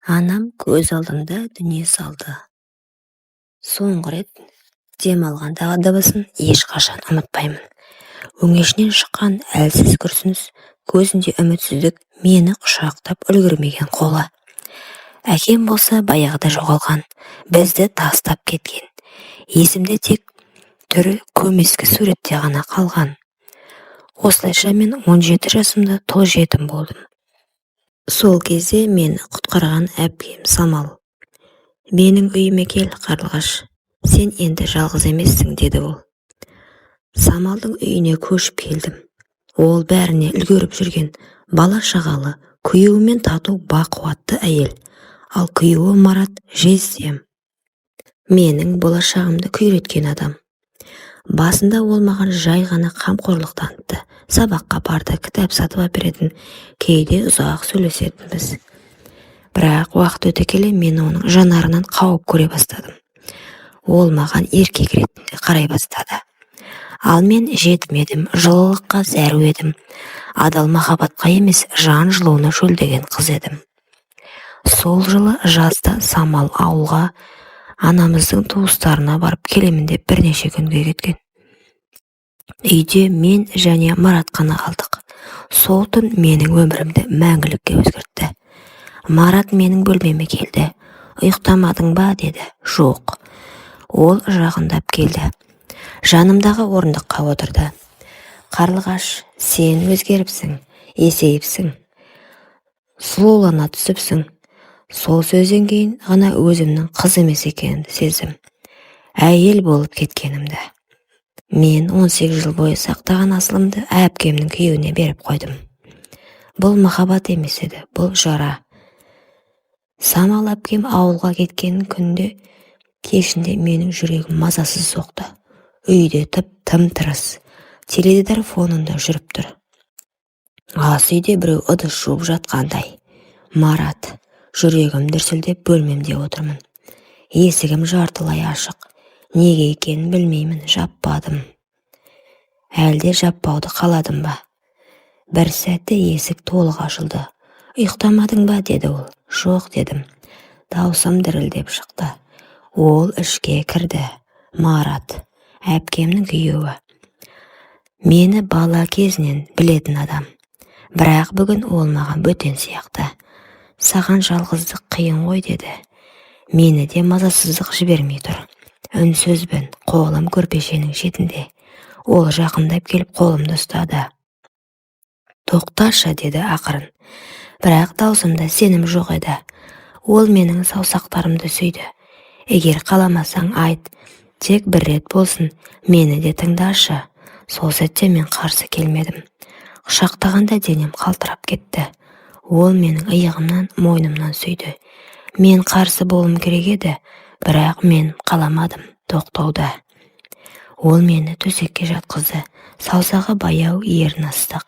Анам көз алдымда дүние салды. Соңғы рет дем алғандағы дыбысын ешқашан ұмытпаймын. Өңешінен шыққан әлсіз күрсініс, көзінде үмітсіздік, мені құшақтап үлгермеген қолы. Әкем болса баяғыда жоғалған, бізді тастап кеткен. Есімде тек түрі көмескі суретте ғана қалған. Осылайша мен 17 жасымда тұл жетім болдым. Сол кезде мені құтқарған әпкем Самал. Менің үйіме кел, Қарлығаш, сен енді жалғыз емессің, деді ол. Самалдың үйіне көшіп келдім. Ол бәріне үлгеріп жүрген бала шағалы, күйеуімен тату бақуатты әйел, ал күйеуі Марат жездем. Менің болашағымды күйреткен адам. Басында ол маған жай ғана қамқорлық танытты. Сабаққа барды, кітап сатып әперетін, кейде ұзақ сөйлесетінбіз. Бірақ уақыт өте келе мен оның жанарынан қауіп көре бастадым. Ол маған еркек ретінде қарай бастады. Ал мен жетім едім, жылылыққа зәру едім. Адал махаббатқа емес, жан жылуына шөлдеген қыз едім. Сол жылы жазда Самал ауылға анамыздың туыстарына барып келемін деп бірнеше күнге кеткен. Үйде мен және Марат қана қалдық. Сол түн менің өмірімді мәңгілікке өзгертті. Марат менің бөлмеме келді. Ұйықтамадың ба, деді. Жоқ. Ол жағындап келді. Жанымдағы орындыққа отырды. Қарлығаш, сен өзгеріпсің, есейіпсің, сұлулана түсіпсің. Сол сөзден кейін ғана өзімнің қыз емес екенімді сездім. Әйел болып кеткенімді. Мен 18 жыл бойы сақтаған асылымды әпкемнің күйеуіне беріп қойдым. Бұл махаббат емес еді, бұл жара. Самал әпкем ауылға кеткен күнде кешінде менің жүрегім мазасыз соқты. Үйде тым-тырыс, теледидар фонында жүріп тұр. Ас үйде біреу ыдыс жуып жатқандай. Марат, жүрегім дүрсілдеп бөлмемде отырмын. Есігім жартылай ашық. Неге екенін білмеймін, жаппадым. Әлде жаппауды қаладым ба? Бір сәтте есік толық ашылды. Ұйықтамадың ба, деді ол. Жоқ, дедім. Даусым дірілдеп шықты. Ол ішке кірді. Марат, әпкемнің күйеуі. Мені бала кезінен білетін адам. Бірақ бүгін ол маған бөтен сияқты. Саған жалғыздық қиын ғой, деді. Мені де мазасыздық жібермей тұр. Үнсізбін, қолым көрпешенің шетінде. Ол жақындап келіп қолымды ұстады. Тоқташы, деді ақырын. Бірақ даусымда сенім жоқ еді. Ол менің саусақтарымды сүйді. Егер қаламасаң айт, тек бір рет болсын, мені де тыңдашы. Сол сәтте мен қарсы келмедім. Құшақтағанда денем қалтырап кетті. Ол менің иығымнан, мойнымнан сүйді. Мен қарсы болым керек еді, бірақ мен қаламадым тоқтауда. Ол мені төсекке жатқызды. Саусағы баяу, ерін ыстық.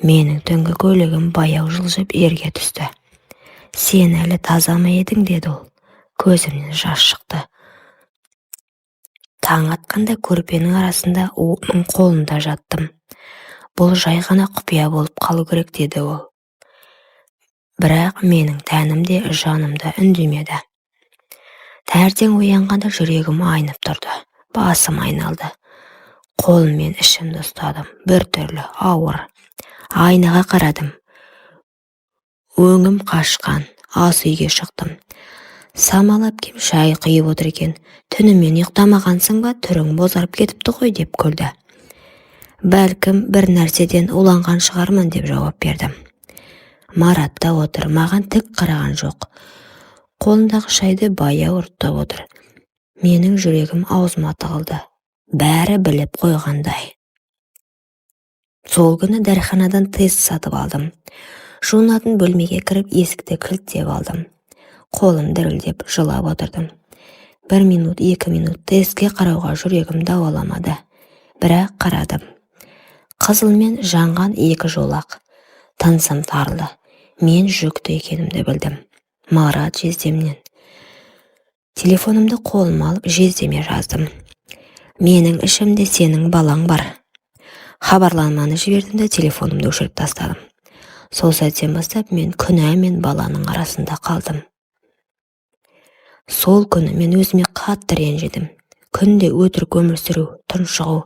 Менің түнгі көйлегім баяу жылжып ерге түсті. Сен әлі таза ма едің, деді ол. Көзімнен жас шықты. Таң атқанда көрпенің арасында оның қолында жаттым. Бұл жай ғана құпия болып қалу керек, деді ол. Бірақ менің тәнімде, жанымда үндемеді. Таңертең оянғанда жүрегім айнып тұрды. Басым айналды. Қолыммен ішімді ұстадым. Бір түрлі ауыр. Айнаға қарадым. Өңім қашқан. Ас үйге шықтым. Самал әпкем шай құйып отыр екен. Түнімен ұйықтамағансың ба, түрің бозарып кетіпті ғой, деп күлді. Бәлкім бір нәрседен уланған шығармын, деп жауап бердім. Марат та отыр, маған тік қараған жоқ. Қолындағы шайды баяу ұрттап отыр. Менің жүрегім аузыма тығылды. Бәрі біліп қойғандай. Сол күні дәріханадан тест сатып алдым. Жуынатын бөлмеге кіріп есікті кілттеп алдым. Қолым дірілдеп жылап отырдым. 1 минут, 2 минут тестке қарауға жүрегім дауаламады. Бірақ қарадым. Қызылмен жанған 2 жолақ. Тынысым тарылды. Мен жүкті екенімді білдім. Марат жездемнен. Телефонымды қолыма алып жездеме жаздым. Менің ішімде сенің балаң бар. Хабарламаны жібердім де телефонымды өшіріп тастадым. Сол сәттен бастап мен күнә мен баланың арасында қалдым. Сол күні мен өзіме қатты ренжідім. Күнде өтірік өмір сүру, тұншығу.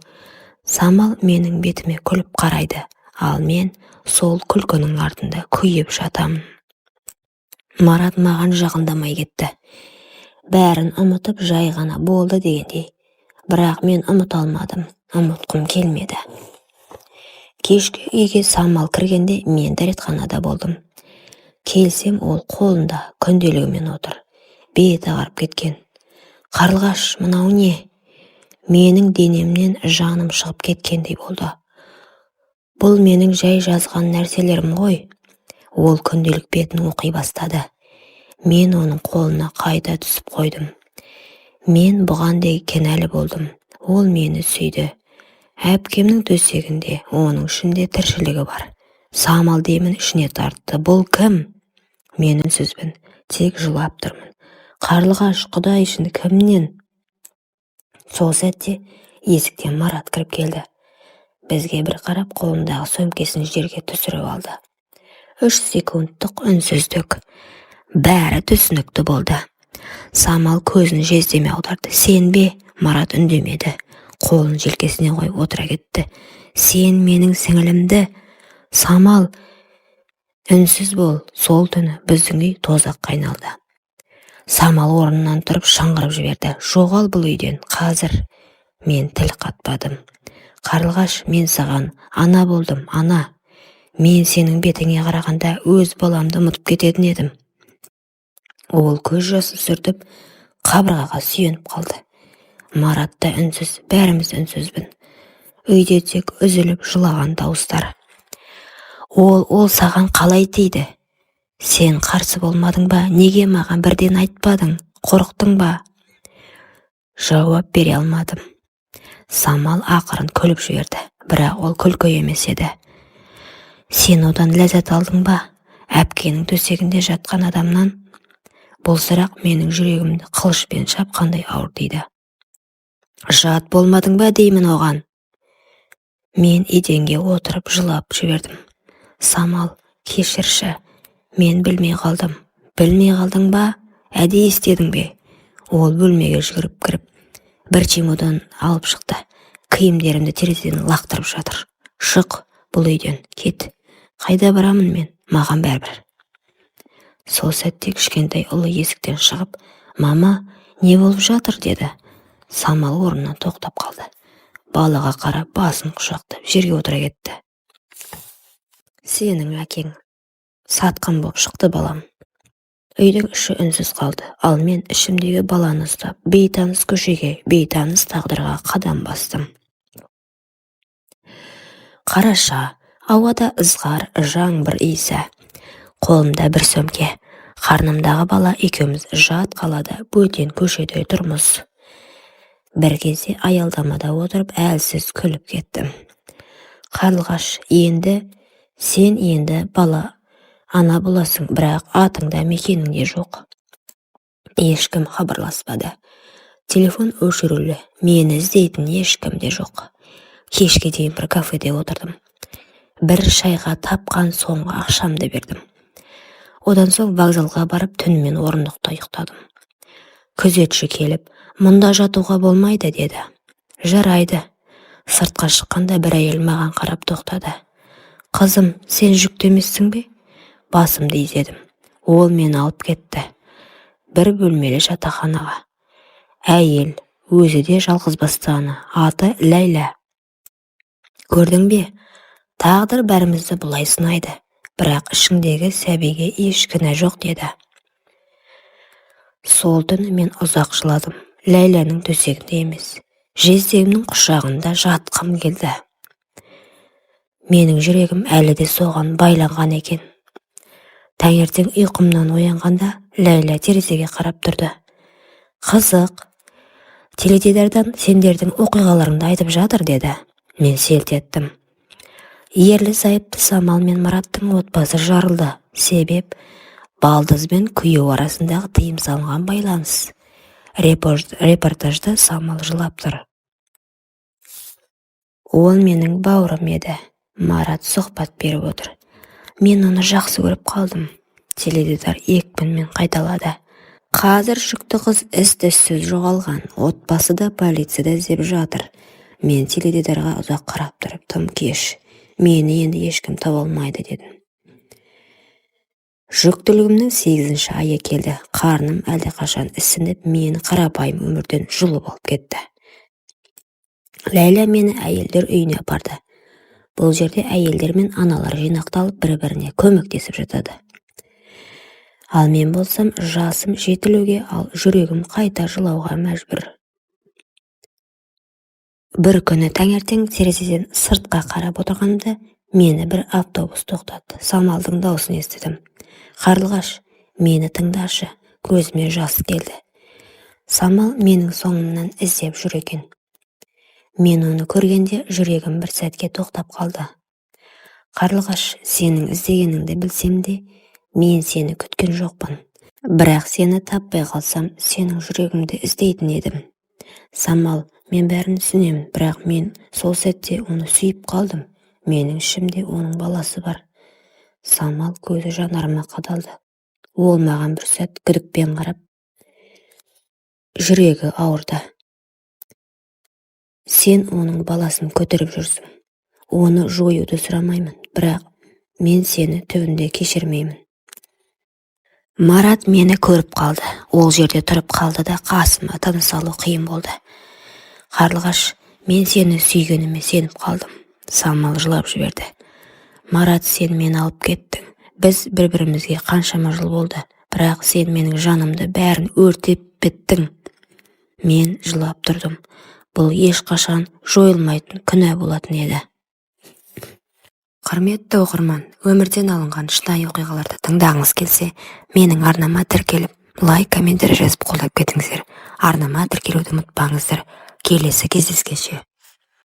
Самал менің бетіме күліп қарайды, ал мен сол күлкінің артында күйіп жатамын. Марат маған жақындамай кетті. Бәрін ұмытып жай ғана болды дегендей. Бірақ мен ұмыта алмадым, ұмытқым келмеді. Кешкі үйге Самал кіргенде мен дәретханада болдым. Келсем, ол қолында күнделігімен отыр. Беті ағарып кеткен. Қарлығаш, мынау не? Менің денемнен жаным шығып кеткендей болды. Бұл менің жай жазған нәрселерім ғой. Ол күнделік бетін оқи бастады. Мен оның қолына қайта түсіп қойдым. Мен бұған дейін кінәлі болдым. Ол мені сүйді. Әпкемнің төсегінде оның ішінде тіршілігі бар. Самал демін ішіне тартты. Бұл кім? Мен үнсізбін, тек жылап тұрмын. Қарлығаш, Құдай үшін кімнен? Сол сәтте есіктен Марат кіріп келді. Бізге бір қарап қолындағы сөмкесін жерге түсіріп алды. 3 секундтық үнсіздік. Бәрі түсінікті болды. Самал көзін жездеме аударды. Сен бе? Марат үндемеді. Қолын желкесіне қойып отыра кетті. Сен менің сіңілімді? Самал, үнсіз бол. Сол түні біздің үй тозаққа айналды. Самал орнынан тұрып шыңғырып жіберді. Жоғал бұл үйден, қазір. Мен тіл қатпадым. Қарлығаш, мен саған ана болдым, ана. Мен сенің бетіңе қарағанда өз баламды ұмытып кететін едім. Ол көз жасын сүртіп, қабырғаға сүйеніп қалды. Марат та үнсіз, бәріміз үнсізбін. Үйде тек үзіліп жылаған дауыстар. Ол саған қалай тиді? Сен қарсы болмадың ба? Неге маған бірден айтпадың? Қорықтың ба? Жауап бере алмадым. Самал ақырын күліп жіберді, бірақ ол күлкі емес еді. Сен одан ләззат алдың ба? Әпкенің төсегінде жатқан адамнан? Бұл сұрақ менің жүрегімді қылышпен шапқандай ауыр тиді. Жат болмадың ба деймін оған? Мен еденге отырып жылап жібердім. Самал, кешірші, мен білмей қалдым. Білмей қалдың ба? Әдейі істедің бе? Ол бөлмеге жүгіріп кіріп, бір чемодан алып шықты. Киімдерімді терезеден лақтырып жатыр. Шық бұл үйден, кет. Қайда барамын мен? Маған бәрібір. Сол сәтте кішкентай ұлы есіктен шығып, мама, не болып жатыр деді. Самал орнынан тоқтап қалды. Балаға қарап басын құшақтап жерге отыра кетті. Сенің әкең сатқын болып шықты балам. Үйдің іші үнсіз қалды, ал мен ішімдегі баланы ұстап, бейтаныс көшеге, бейтаныс тағдырға қадам бастым. Қараша, ауада ызғар, жаңбыр иісі. Қолымда бір сөмке. Қарнымдағы бала екеуміз жат қалада бөтен көшеде тұрмыз. Бір кезде аялдамада отырып әлсіз күліп кеттім. Қарлығаш, сен енді бала ана боласың, бірақ атыңда мекеніңде жоқ. Ешкім хабарласпады. Телефон өшірулі, мені іздейтін ешкім де жоқ. Кешке дейін бір кафеде отырдым. Бір шайға тапқан соңғы ақшамды бердім. Одан соң вокзалға барып түнімен орындықта ұйықтадым. Күзетші келіп, мұнда жатуға болмайды деді. Жарайды. Сыртқа шыққанда бір әйел маған қарап тоқтады. Қызым, сен жүкті емессің бе? Басымды изедім. Ол мені алып кетті. Бір бөлмелі жатақханаға. Әйел, өзі де жалғызбасты ана, аты Ләйла. Көрдің бе? Тағдыр бәрімізді бұлай сынайды, бірақ ішіңдегі сәбиге еш кінә жоқ деді. Сол түні мен ұзақ жыладым. Ләйләнің төсегінде емес, жездемнің құшағында жатқым келді. Менің жүрегім әлі де соған байланған екен. Таңертең ұйқымнан оянғанда Ләйла терезеге қарап тұрды. Қызық, теледидардан сендердің оқиғаларыңды айтып жатыр деді. Мен селт еттім. Ерлі зайыпты Самал мен Мараттың отбасы жарылды. Себеп балдыз бен күйеу арасындағы тыйым салынған байланыс. Репортажда Самал жылап тұр. Ол менің бауырым еді. Марат сұхбат беріп отыр. Мен оны жақсы көріп қалдым. Теледидар екпінмен қайталады. Қазір жүкті қыз із-түссіз жоғалған. Отбасы да полицияда іздеп жатыр. Мен теледидарға ұзақ қарап тұрып, тым кеш. Мені енді ешкім таба алмайды дедім. Жүктілігімнің 8-ші айы келді. Қарным әлдеқашан ісініп, мені қарапайым өмірден жұлып алып кетті. Ләйла мені әйелдер үйіне апарды. Бұл жерде әйелдер мен аналар жинақталып бір-біріне көмектесіп жатады. Ал мен болсам, жасым жетілуге, ал жүрегім қайта жылауға мәжбүр. Бір күні таңертең терезеден сыртқа қарап отырғанымда, мені бір автобус тоқтатты. Самалдың даусын естідім. Қарлығаш, мені тыңдашы, көзіме жас келді. Самал менің соңымнан іздеп жүр екен. Мен оны көргенде жүрегім бір сәтке тоқтап қалды. Қарлығаш, сенің іздегеніңді білсем де, мен сені күткен жоқпын. Бірақ сені таппай қалсам, сенің жүрегіңді іздейтін едім. Самал, мен бәрін түсінемін, бірақ мен сол сәтте оны сүйіп қалдым. Менің ішімде оның баласы бар. Самал көзі жанарыма қадалды. Ол маған бір сәт күдікпен қарап, жүрегі ауырды. Сен оның баласын көтеріп жүрсің. Оны жоюды сұрамаймын, бірақ мен сені түбінде кешірмеймін. Марат мені көріп қалды. Ол жерде тұрып қалды да қасыма тыныс алу қиын болды. Қарлығаш, мен сені сүйгеніме сеніп қалдым. Самал жылап жіберді. Марат, сен мені алып кеттің. Біз бір-бірімізге қаншама жыл болды, бірақ сен менің жанымды бәрін өртеп біттің. Мен жылап тұрдым. Бұл ешқашан жойылмайтын күнә болатын еді. Құрметті оқырман, өмірден алынған шынайы оқиғаларды тыңдағыңыз келсе, менің арнама тіркеліп, лайк, комментарий жазып қолдап кетіңіздер. Арнама тіркелуді ұмытпаңыздар. Келесі кездескенше.